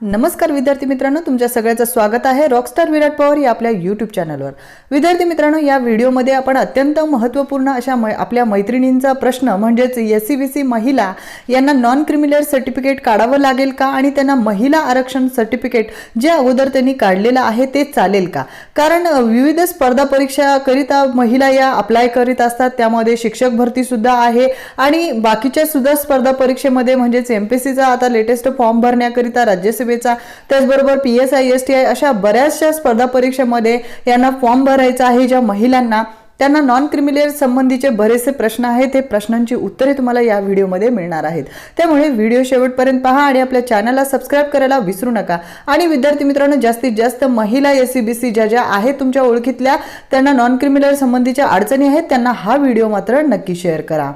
नमस्कार विद्यार्थी मित्रांनो, तुमच्या सगळ्यांचं स्वागत आहे रॉकस्टार विराट पवार या आपल्या यूट्यूब चॅनलवर। विद्यार्थी मित्रांनो, या व्हिडिओमध्ये आपण अत्यंत महत्त्वपूर्ण अशा आपल्या मैत्रिणींचा प्रश्न म्हणजेच एससीबीसी महिला यांना नॉन क्रिमिनल सर्टिफिकेट काढावं लागेल का आणि त्यांना महिला आरक्षण सर्टिफिकेट जे अगोदर त्यांनी काढलेलं आहे ते चालेल का। कारण विविध स्पर्धा परीक्षा करिता महिला या अप्लाय करीत असतात, त्यामध्ये शिक्षक भरती सुद्धा आहे आणि बाकीच्या सुद्धा स्पर्धा परीक्षेमध्ये म्हणजेच एमपीएससीचा आता लेटेस्ट फॉर्म भरण्याकरिता राज्यसभा त्याचबरोबर पीएसआय एसटीआय अशा बऱ्याचशा स्पर्धा परीक्षेमध्ये यांना फॉर्म भरायचा आहे। ज्या महिलांना त्यांना नॉन क्रिमिनल संबंधीचे बरेचसे प्रश्न आहेत, ते प्रश्नांची उत्तरे तुम्हाला या व्हिडिओमध्ये मिळणार आहेत। त्यामुळे व्हिडिओ शेवटपर्यंत पहा आणि आपल्या चॅनलला सबस्क्राइब करायला विसरू नका। आणि विद्यार्थी मित्रांनो, जास्तीत जास्त महिला एससीबीसी ज्या आहेत तुमच्या ओळखीतल्या त्यांना नॉन क्रिमिनल संबंधीच्या अडचणी आहेत त्यांना हा व्हिडिओ मात्र नक्की शेअर करा।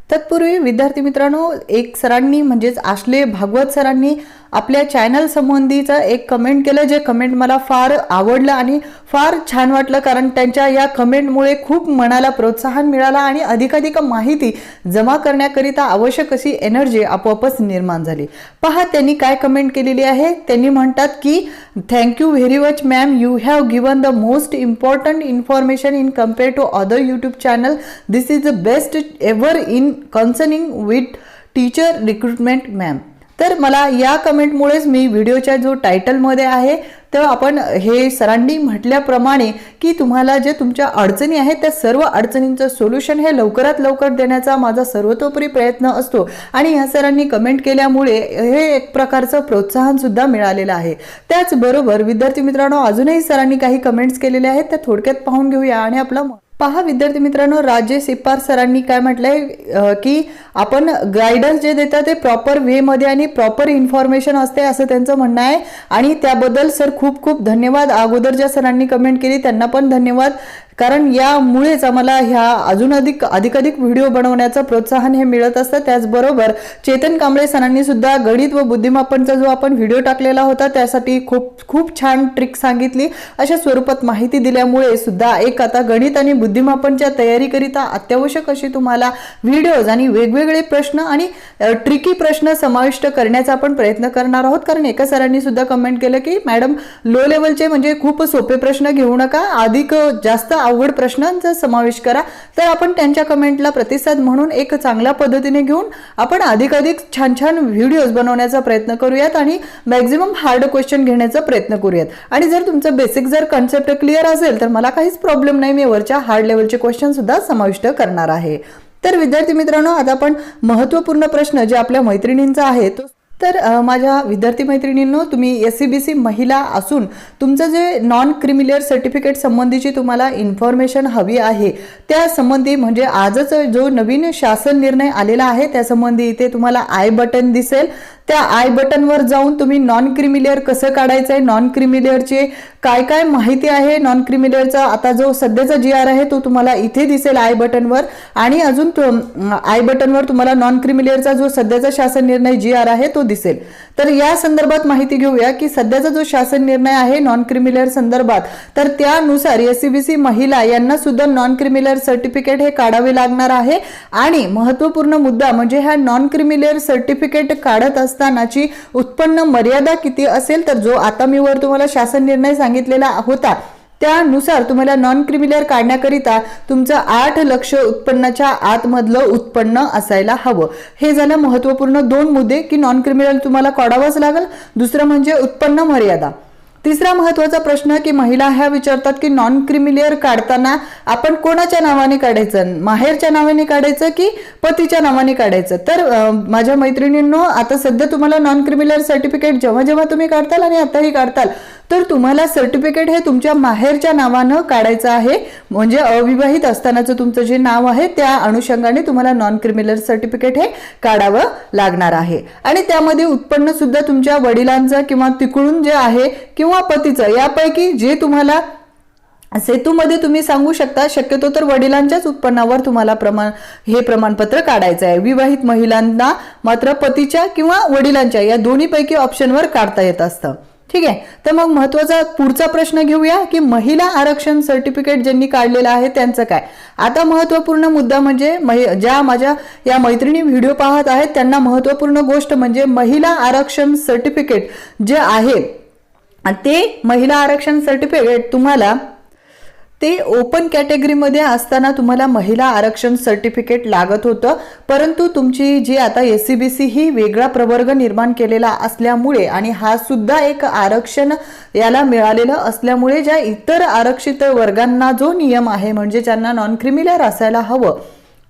तत्पूर्वी विद्यार्थी मित्रांनो, एक सरांनी म्हणजेच आश्ले भागवत सरांनी आपल्या चॅनल संबंधीचा एक कमेंट केलं, जे कमेंट मला फार आवडलं आणि फार छान वाटलं, कारण त्यांच्या या कमेंटमुळे खूप मनाला प्रोत्साहन मिळाला आणि अधिकाधिक माहिती जमा करण्याकरिता आवश्यक अशी एनर्जी आपोआपच निर्माण झाली। पहा त्यांनी काय कमेंट केलेली आहे। त्यांनी म्हणतात की thank you very much ma'am, you have given the most important information in compare to other YouTube channel. This is the best ever in concerning with teacher recruitment ma'am. तर मला या कमेंटमुळेच मी व्हिडिओच्या जो टायटलमध्ये आहे तेव्हा आपण हे सरांनी म्हटल्याप्रमाणे की तुम्हाला जे तुमच्या अडचणी आहेत त्या सर्व अडचणींचं सोल्युशन हे लवकरात लवकर देण्याचा माझा सर्वतोपरी प्रयत्न असतो आणि या सरांनी कमेंट केल्यामुळे हे एक प्रकारचं प्रोत्साहन सुद्धा मिळालेलं आहे। त्याचबरोबर विद्यार्थी मित्रांनो, अजूनही सरांनी काही कमेंट्स केलेले आहेत त्या थोडक्यात पाहून घेऊया आणि आपला पहा विद्यार्थी मित्रांनो, राजेश इप्पार सरांनी काय म्हटलंय की आपण गायडन्स जे देतात ते प्रॉपर वे मध्ये आणि प्रॉपर इन्फॉर्मेशन असते असं त्यांचं म्हणणं आहे आणि त्याबद्दल सर खूप खूप धन्यवाद। अगोदर ज्या सरांनी कमेंट केली त्यांना पण धन्यवाद, कारण यामुळेच आम्हाला ह्या अजून अधिकाधिक व्हिडिओ बनवण्याचं प्रोत्साहन हे मिळत असतं। त्याचबरोबर चेतन कांबळे सरांनी सुद्धा गणित व बुद्धिमापनचा जो आपण व्हिडिओ टाकलेला होता त्यासाठी खूप छान ट्रिक सांगितली, अशा स्वरूपात माहिती दिल्यामुळे सुद्धा एक आता गणित आणि बुद्धिमापनच्या तयारीकरिता अत्यावश्यक अशी तुम्हाला व्हिडिओज आणि वेगवेगळे प्रश्न आणि ट्रिकी प्रश्न समाविष्ट करण्याचा आपण प्रयत्न करणार आहोत। कारण एका सरांनी सुद्धा कमेंट केलं की मॅडम लो लेवलचे म्हणजे खूप सोपे प्रश्न घेऊ नका, अधिक जास्त अवघड प्रश्नांचा समावेश करा। तर आपण त्यांच्या कमेंटला प्रतिसाद म्हणून एक चांगल्या पद्धतीने घेऊन आपण अधिकाधिक छान छान व्हिडिओज बनवण्याचा प्रयत्न करूयात आणि मॅक्झिमम हार्ड क्वेश्चन घेण्याचा प्रयत्न करूयात। आणि जर तुमचं बेसिक जर कन्सेप्ट क्लिअर असेल तर मला काहीच प्रॉब्लेम नाही, मी वरच्या हार्ड लेवलचे क्वेश्चन सुद्धा समाविष्ट करणार आहे। तर विद्यार्थी मित्रांनो, आता आपण महत्त्वपूर्ण प्रश्न जे आपल्या मैत्रिणींचा आहे तर माझ्या विद्यार्थी मैत्रिणींनो, तुम्ही एससीबीसी महिला असून तुमचं जे नॉन क्रिमिनल सर्टिफिकेट संबंधीची तुम्हाला इन्फॉर्मेशन हवी आहे त्या संबंधी म्हणजे आजच जो नवीन शासन निर्णय आलेला आहे त्या संबंधी इथे तुम्हाला आय बटन दिसेल। त्या आय बटनवर जाऊन तुम्ही नॉन क्रिमिनल कसं काढायचं आहे, नॉन क्रिमिनलचे काय काय माहिती आहे, नॉन क्रिमिनलचा आता जो सध्याचा GR आहे तो तुम्हाला इथे दिसेल आय बटनवर आणि अजून आय बटनवर तुम्हाला नॉन क्रिमिनलचा जो सध्याचा शासन निर्णय GR आहे तो दिसेल। तर या संदर्भात माहिती घेऊया की सध्याचा जो शासन निर्णय आहे नॉन क्रिमिनल संदर्भात, तर त्यानुसार एससीबीसी महिला यांना सुद्धा नॉन क्रिमिनल सर्टिफिकेट हे काढावे लागणार आहे। आणि महत्त्वपूर्ण मुद्दा म्हणजे ह्या नॉन क्रिमिनल सर्टिफिकेट काढत असतानाची उत्पन्न मर्यादा किती असेल, तर जो आता मी वर तुम्हाला शासन निर्णय सांगितलेला होता त्यानुसार तुम्हाला नॉन क्रिमिनल काढण्याकरिता तुमचं 8 लाख उत्पन्नाच्या आतमधलं उत्पन्न असायला हवं। हे झालं महत्त्वपूर्ण दोन मुद्दे की नॉन क्रिमिनल तुम्हाला काढावंच लागेल। दुसरं म्हणजे उत्पन्न मर्यादा। तिसरा महत्त्वाचा प्रश्न की महिला ह्या विचारतात की नॉन क्रिमिनल काढताना आपण कोणाच्या नावाने काढायचं, माहेरच्या नावाने काढायचं की पतीच्या नावाने काढायचं। तर माझ्या मैत्रिणींनो, आता सध्या तुम्हाला नॉन क्रिमिनल सर्टिफिकेट जेव्हा जेव्हा तुम्ही काढताल आणि आताही काढताल तर तुम्हाला सर्टिफिकेट हे तुमच्या माहेरच्या नावानं काढायचं आहे, म्हणजे अविवाहित असतानाचं तुमचं जे नाव आहे त्या अनुषंगाने तुम्हाला नॉन क्रिमिनल सर्टिफिकेट हे काढावं लागणार आहे। आणि त्यामध्ये उत्पन्न सुद्धा तुमच्या वडिलांचं किंवा तिकडून जे आहे किंवा पतीचं यापैकी जे तुम्हाला सेतूमध्ये तुम्ही सांगू शकता, शक्यतो तर वडिलांच्याच उत्पन्नावर तुम्हाला हे प्रमाणपत्र काढायचं आहे। विवाहित महिलांना मात्र पतीच्या किंवा वडिलांच्या या दोन्हीपैकी ऑप्शनवर काढता येत असतं। ठीक आहे. तर मग महत्वाचा पुढचा प्रश्न घेऊया की महिला आरक्षण सर्टिफिकेट ज्यांनी काढलेलं आहे त्यांचं काय. आता महत्वपूर्ण मुद्दा म्हणजे ज्या माझ्या या मैत्रिणी व्हिडिओ पाहत आहेत त्यांना महत्वपूर्ण गोष्ट म्हणजे महिला आरक्षण सर्टिफिकेट जे आहे ते महिला आरक्षण सर्टिफिकेट तुम्हाला ते ओपन कॅटेगरीमध्ये असताना तुम्हाला महिला आरक्षण सर्टिफिकेट लागत होतं, परंतु तुमची जी आता SCBC ही वेगळा प्रवर्ग निर्माण केलेला असल्यामुळे आणि हा सुद्धा एक आरक्षण याला मिळालेलं असल्यामुळे ज्या इतर आरक्षित वर्गांना जो नियम आहे म्हणजे ज्यांना नॉन क्रिमिलेअर असायला हवं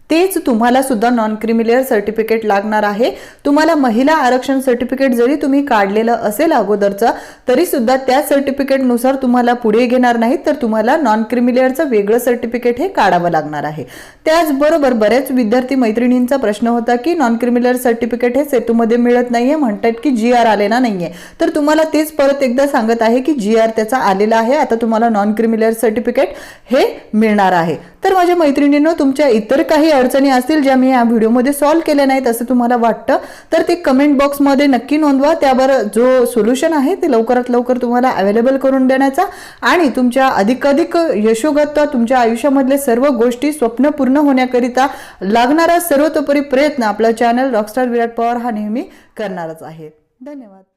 तेच तुम्हाला सुद्धा नॉन क्रिमिलेअर सर्टिफिकेट लागणार आहे. तुम्हाला महिला आरक्षण सर्टिफिकेट जरी तुम्ही काढलेलं असेल अगोदरचं तरी सुद्धा त्या सर्टिफिकेटनुसार तुम्हाला पुढे घेणार नाही, तर तुम्हाला नॉन क्रिमिलेअरचं वेगळं सर्टिफिकेट हे काढावं लागणार आहे. त्याचबरोबर बरेच विद्यार्थी मैत्रिणींचा प्रश्न होता की नॉन क्रिमिलेअर सर्टिफिकेट हे सेतूमध्ये मिळत नाहीये, म्हणतात की GR आलेला नाहीये. तर तुम्हाला तेच परत एकदा सांगत आहे की GR त्याचा आलेला आहे. आता तुम्हाला नॉन क्रिमिलेअर सर्टिफिकेट हे मिळणार आहे. तर माझ्या मैत्रिणींनो, तुमच्या इतर काही अडचणी असतील ज्या मी या व्हिडिओमध्ये सॉल्व्ह केल्या नाहीत असं तुम्हाला वाटतं तर ते कमेंट बॉक्समध्ये नक्की नोंदवा. त्यावर जो सोल्युशन आहे ते लवकरात लवकर तुम्हाला अवेलेबल करून देण्याचा आणि तुमच्या अधिकाधिक यशोगत तुमच्या आयुष्यामधले सर्व गोष्टी स्वप्न पूर्ण होण्याकरिता लागणारा सर्वतोपरी प्रयत्न आपला चॅनल रॉकस्टार विराट पवार हा नेहमी करणारच आहे. धन्यवाद.